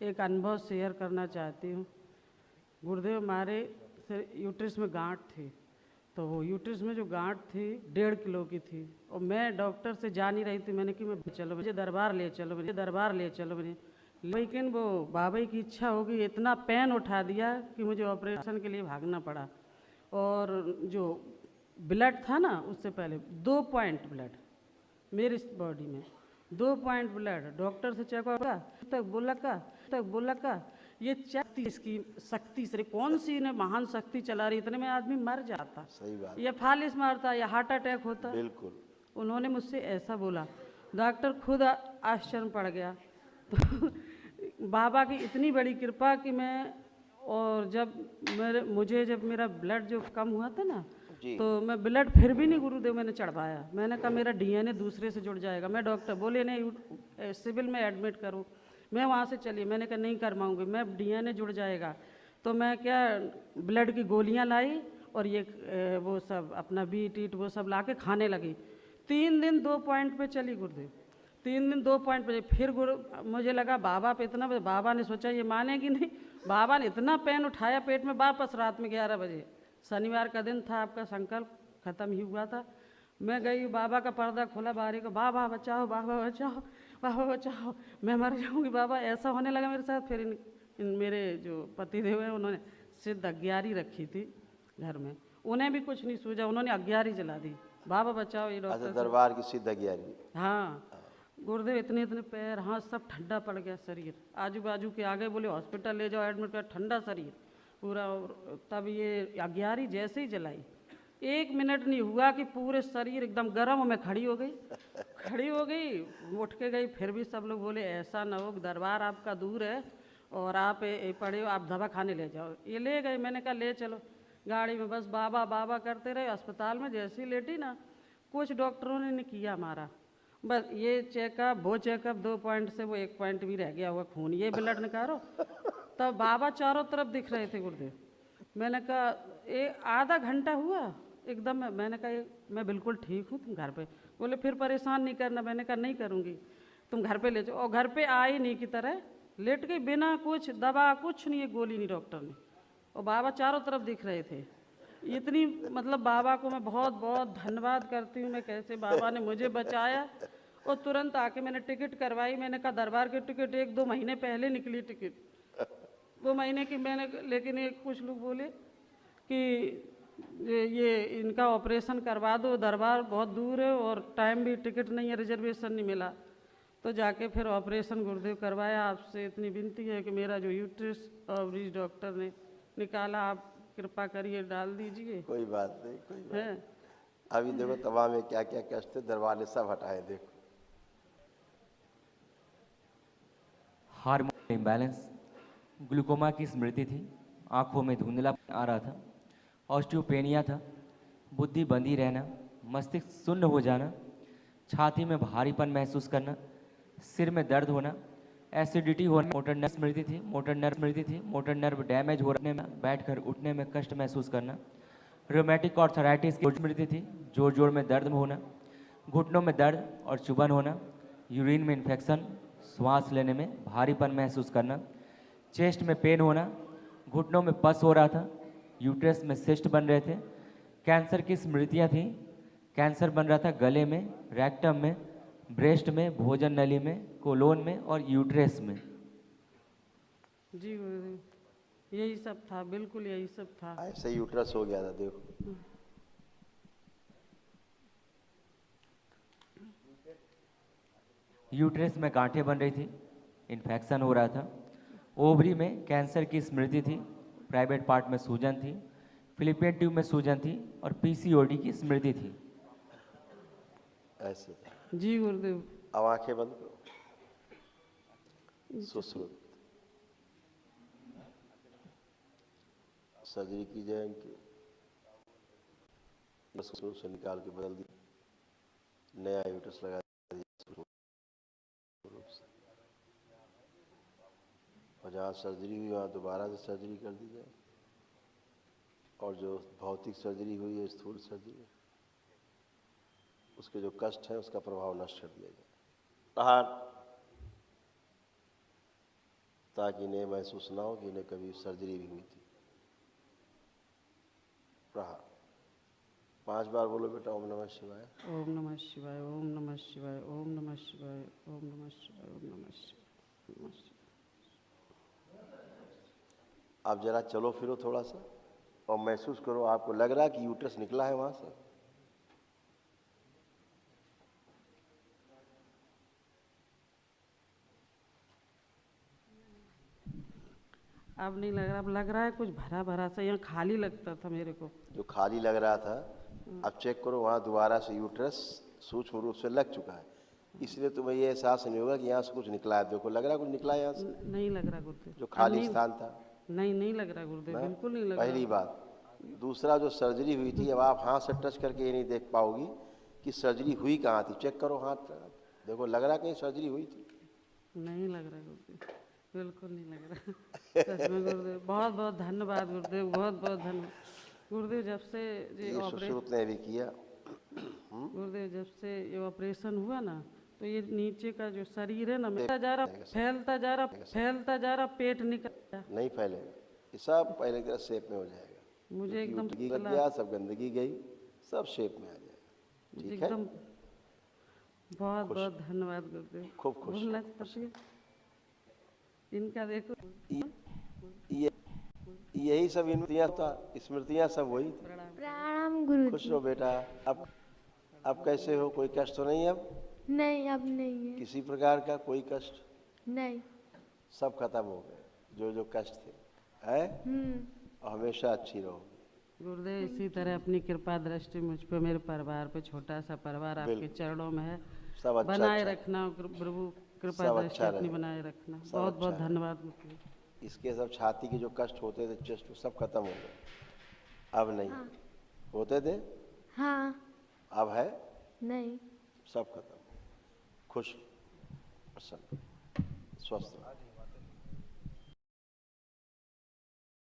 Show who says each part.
Speaker 1: एक अनुभव शेयर करना चाहती हूँ। गुरुदेव, हमारे यूट्रस में गांठ थी, तो वो यूट्रस में जो गांठ थी 1.5 किलो की थी, और मैं डॉक्टर से जा नहीं रही थी। मैंने कि मैं चलो, मुझे दरबार ले चलो, मुझे दरबार ले चलो मैंने, लेकिन वो बाबा की इच्छा होगी, इतना पेन उठा दिया कि मुझे ऑपरेशन के लिए भागना पड़ा। और जो ब्लड था ना, उससे पहले 2 पॉइंट ब्लड मेरी बॉडी में, 2 पॉइंट ब्लड। डॉक्टर से चेक होगा तक बोला का ये शक्ति, इसकी शक्ति से कौन सी ने महान शक्ति चला रही, इतने में आदमी मर जाता,
Speaker 2: सही बात,
Speaker 1: या फालिस मारता, या हार्ट अटैक होता।
Speaker 2: बिल्कुल।
Speaker 1: उन्होंने मुझसे ऐसा बोला। डॉक्टर खुद आश्चर्य पड़ गया। तो बाबा की इतनी बड़ी कृपा कि मैं, और जब जब मेरा ब्लड जो कम हुआ था ना, तो मैं ब्लड फिर भी नहीं गुरुदेव मैंने चढ़वाया। मैंने कहा मेरा डीएनए दूसरे से जुड़ जाएगा। मैं डॉक्टर बोले नहीं, सिविल में एडमिट करो। मैं वहाँ से चली, मैंने कहा नहीं करवाऊँगी, मैं डीएनए जुड़ जाएगा। तो मैं क्या, ब्लड की गोलियाँ लाई और ये वो सब अपना बीट ईट वो सब ला के खाने लगी। 3 दिन 2 पॉइंट पे चली गुरुदेव, 3 दिन 2 पॉइंट पे। फिर मुझे लगा बाबा पे इतना, बाबा ने सोचा ये मानेगी नहीं, बाबा ने इतना पेन उठाया पेट में। वापस रात में 11 बजे, शनिवार का दिन था, आपका संकल्प खत्म ही हुआ था। मैं गई, बाबा का पर्दा खोला बाहरी को, बाबा बचाओ, बाबा बचाओ, बाबा बचाओ, मैं मर जाऊंगी बाबा। ऐसा होने लगा मेरे साथ। फिर इन मेरे जो पतिदेव हैं, उन्होंने सिद्ध अग्यारी रखी थी घर में, उन्हें भी कुछ नहीं सूझा, उन्होंने अग्यारी जला दी, बाबा बचाओ। ये डॉक्टर
Speaker 2: दरबार की सिद्ध अग्यारी।
Speaker 1: हाँ गुरुदेव, इतने इतने पैर हाथ सब ठंडा पड़ गया शरीर। आजू बाजू के आगे बोले हॉस्पिटल ले जाओ, एडमिट कर, ठंडा शरीर पूरा। तब ये अग्यारी जैसे ही जलाई, 1 मिनट नहीं हुआ कि पूरे शरीर एकदम गर्म। मैं खड़ी हो गई, उठ के गई। फिर भी सब लोग बोले ऐसा ना हो, दरबार आपका दूर है और आप पड़े हो, आप दवा खाने ले जाओ। ये ले गए। मैंने कहा ले चलो गाड़ी में, बस बाबा बाबा करते रहे। अस्पताल में जैसे ही लेटी ना, कुछ डॉक्टरों ने नहीं किया हमारा, बस ये चेकअप वो चेकअप, 2 पॉइंट से वो 1 पॉइंट भी रह गया हुआ खून, ये ब्लड निकालो। तब बाबा चारों तरफ दिख रहे थे गुरुदेव। मैंने कहा आधा घंटा हुआ एकदम। मैंने कहा मैं बिल्कुल ठीक हूँ, तुम घर पे। बोले फिर परेशान नहीं करना। मैंने कहा नहीं करूँगी, तुम घर पे ले जाओ। और घर पे आई नहीं की तरह लेट गई, बिना कुछ दवा कुछ नहीं, एक गोली नहीं डॉक्टर ने। और बाबा चारों तरफ दिख रहे थे। इतनी मतलब बाबा को मैं बहुत बहुत धन्यवाद करती हूँ, मैं कैसे बाबा ने मुझे बचाया। और तुरंत आके मैंने टिकट करवाई। मैंने कहा दरबार की टिकट 1-2 महीने पहले निकली टिकट, 2 महीने की मैंने। लेकिन एक कुछ लोग बोले कि ये इनका ऑपरेशन करवा दो, दरबार बहुत दूर है और टाइम भी, टिकट नहीं है, रिजर्वेशन नहीं मिला। तो जाके फिर ऑपरेशन गुरुदेव करवाया। आपसे इतनी विनती है कि मेरा जो यूट्रस ओवरीज डॉक्टर ने निकाला, आप कृपा करिए डाल दीजिए।
Speaker 2: कोई बात नहीं, कोई बात
Speaker 1: है।
Speaker 2: अभी देखो तमाम में क्या क्या कष्ट थे, दरबार ने सब हटाए। देखो
Speaker 3: हार्मोन इम्बैलेंस, ग्लूकोमा की स्मृति थी, आंखों में धुंधला आ रहा था, ऑस्टियोपेनिया था, बुद्धि बंधी रहना, मस्तिष्क शून्य हो जाना, छाती में भारीपन महसूस करना, सिर में दर्द होना, एसिडिटी होना, मोटर नर्व डैमेज होने में, बैठकर उठने में कष्ट महसूस करना, रोमेटिक आर्थराइटिस की स्मृति थी, जोड़ जोड़ में दर्द होना, घुटनों में दर्द और चुभन होना, यूरिन में इन्फेक्शन, श्वास लेने में भारीपन महसूस करना, चेस्ट में पेन होना, घुटनों में पस हो रहा था, यूट्रस में सिस्ट बन रहे थे, कैंसर की स्मृतियाँ थीं, कैंसर बन रहा था गले में, रेक्टम में, ब्रेस्ट में, भोजन नली में, कोलोन में और यूट्रस में।
Speaker 1: जी गुरुदेव, यही सब था, बिल्कुल यही सब था।
Speaker 2: ऐसे यूट्रस हो गया था। देखो
Speaker 3: यूट्रस में गांठें बन रही थी, इन्फेक्शन हो रहा था, ओवरी में कैंसर की स्मृति थी, प्राइवेट पार्ट में सूजन थी, फिलिपियन ट्यूब में सूजन थी और पीसीओडी की स्मृति थी।
Speaker 2: ऐसे
Speaker 1: जी गुरुदेव।
Speaker 2: अब आंखें बंद करो, सुश्रुत सर्जरी की जाए इनकी, बस से निकाल के बदल दी, नया यूट्रस लगा दिया और जहाँ सर्जरी हुई वहाँ दोबारा से सर्जरी कर दी जाए। और जो भौतिक सर्जरी हुई है, स्थूल सर्जरी, उसके जो कष्ट है उसका प्रभाव नष्ट कर दिया जाए। ताकि इन्हें महसूस ना हो कि इन्हें कभी सर्जरी भी हुई थी। प्रहार 5 बार बोलो बेटा, ओम नमः शिवाय।
Speaker 1: ओम नमः शिवाय, ओम नमः शिवाय, ओम नमः शिवाय, ओम नमः शिवाय, ओम नमः शिवाय, नमः शिवाय।
Speaker 2: आप जरा चलो फिरो थोड़ा सा और महसूस करो, आपको लग रहा है कि यूट्रस निकला है वहां से?
Speaker 1: अब नहीं लग रहा, अब लग रहा है कुछ भरा भरा सा, यहाँ खाली लगता था मेरे को।
Speaker 2: जो खाली लग रहा था, अब चेक करो वहाँ दोबारा से यूट्रस सूक्ष्म रूप से लग चुका है, इसलिए तुम्हें ये एहसास नहीं होगा कि यहाँ से कुछ निकला है। देखो, लग रहा है कुछ निकला है यहाँ से?
Speaker 1: नहीं लग रहा गुरुदेव।
Speaker 2: जो
Speaker 1: अब
Speaker 2: खाली
Speaker 1: नहीं,
Speaker 2: स्थान था।
Speaker 1: नहीं लग रहा गुरुदेव,
Speaker 2: ना?
Speaker 1: बिल्कुल नहीं लग
Speaker 2: पहली
Speaker 1: रहा।
Speaker 2: बात। दूसरा, जो सर्जरी हुई थी, अब आप हाथ से टच करके ये नहीं देख पाओगी कि सर्जरी हुई कहाँ थी। चेक करो हाथ, देखो लग रहा है कहीं सर्जरी हुई थी?
Speaker 1: नहीं लग रहा गुरुदेव, बिल्कुल नहीं लग रहा। सच में गुरुदेव, बहुत बहुत धन्यवाद गुरुदेव, बहुत बहुत धन्यवाद गुरुदेव। जब से
Speaker 2: ये सुश्रुत ने भी किया।
Speaker 1: गुरुदेव, जब से ये ऑपरेशन हुआ ना, तो ये नीचे का जो शरीर है ना, फैलता जा रहा, पेट निकल गया।
Speaker 2: नहीं फैलेगा, ये सब पहले की तरह शेप में हो जाएगा।
Speaker 1: मुझे एकदम
Speaker 2: गंदगी लग गया, सब गंदगी गई, सब शेप में आ जाएगा। ठीक है,
Speaker 1: एकदम बहुत बहुत धन्यवाद गुरुदेव।
Speaker 2: खूब खुश।
Speaker 1: बोलना चाहती है? इनका देखो,
Speaker 2: यही सब स्मृतियाँ सब वही थी।
Speaker 4: प्रणाम गुरु
Speaker 2: खुश
Speaker 4: जी।
Speaker 2: रहो बेटा। अब कैसे हो? कोई कष्ट तो नहीं? अब
Speaker 4: नहीं, अब नहीं है।
Speaker 2: किसी प्रकार का कोई कष्ट?
Speaker 4: नहीं।
Speaker 2: सब खत्म हो गए जो कष्ट थे, है? और हमेशा अच्छी रहो।
Speaker 1: गुरुदेव, इसी तरह अपनी कृपा दृष्टि मुझ पे, मेरे परिवार पे, छोटा सा परिवार आपके चरणों में है,
Speaker 2: सब अच्छा
Speaker 1: बनाए रखना प्रभु, कृपा
Speaker 2: सब
Speaker 1: दृष्टि
Speaker 2: अच्छा
Speaker 1: अपनी
Speaker 2: रहे।
Speaker 1: बनाए रखना।
Speaker 2: सब
Speaker 1: बहुत
Speaker 2: अच्छा
Speaker 1: बहुत
Speaker 2: रहे।
Speaker 1: धन्यवाद गुरुदेव।
Speaker 2: इसके सब छाती के जो कष्ट होते थे, चेस्ट, सब खत्म हो गए, अब नहीं।
Speaker 4: हाँ।
Speaker 2: होते थे,
Speaker 4: हाँ।
Speaker 2: अब है,
Speaker 4: नहीं।
Speaker 2: सब खत्म। खुश, प्रसन्न, स्वस्थ रहो।